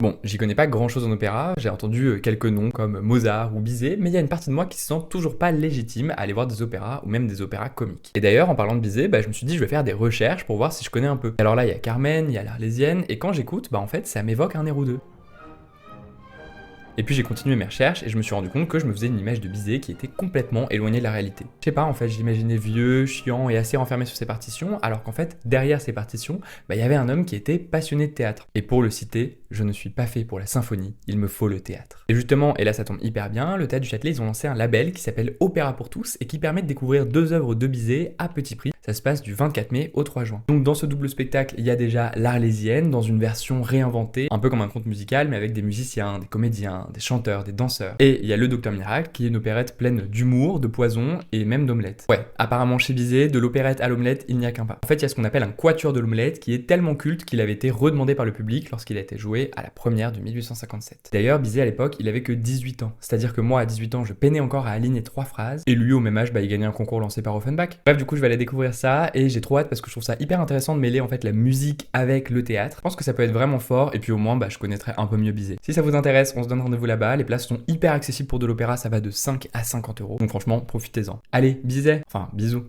Bon, j'y connais pas grand chose en opéra, j'ai entendu quelques noms comme Mozart ou Bizet, mais il y a une partie de moi qui se sent toujours pas légitime à aller voir des opéras ou même des opéras comiques. Et d'ailleurs, en parlant de Bizet, je me suis dit je vais faire des recherches pour voir si je connais un peu. Alors là, il y a Carmen, il y a l'Arlésienne, et quand j'écoute, en fait, ça m'évoque un air ou deux. Et puis j'ai continué mes recherches et je me suis rendu compte que je me faisais une image de Bizet qui était complètement éloignée de la réalité. Je sais pas, en fait, j'imaginais vieux, chiant et assez renfermé sur ses partitions, alors qu'en fait, derrière ses partitions, il y avait un homme qui était passionné de théâtre. Et pour le citer, je ne suis pas fait pour la symphonie, il me faut le théâtre. Et justement, et là ça tombe hyper bien, le Théâtre du Châtelet, ils ont lancé un label qui s'appelle Opéra pour tous et qui permet de découvrir 2 œuvres de Bizet à petit prix. Ça se passe du 24 mai au 3 juin. Donc dans ce double spectacle, il y a déjà l'Arlésienne dans une version réinventée, un peu comme un conte musical mais avec des musiciens, des comédiens, des chanteurs, des danseurs. Et il y a le Docteur Miracle qui est une opérette pleine d'humour, de poison et même d'omelette. Ouais, apparemment chez Bizet, de l'opérette à l'omelette, il n'y a qu'un pas. En fait, il y a ce qu'on appelle un quatuor de l'omelette qui est tellement culte qu'il avait été redemandé par le public lorsqu'il a été joué à la première de 1857. D'ailleurs, Bizet à l'époque, il avait que 18 ans. C'est-à-dire que moi à 18 ans, je peinais encore à aligner 3 phrases et lui au même âge, il gagnait un concours lancé par Offenbach. Bref, du coup, je vais aller découvrir ça et j'ai trop hâte parce que je trouve ça hyper intéressant de mêler en fait la musique avec le théâtre. Je pense que ça peut être vraiment fort et puis au moins je connaîtrai un peu mieux Bizet. Si ça vous intéresse, on se donne rendez-vous là-bas, les places sont hyper accessibles pour de l'opéra, ça va de 5 à 50 euros. Donc franchement, profitez-en. Allez, Bizet, enfin bisous.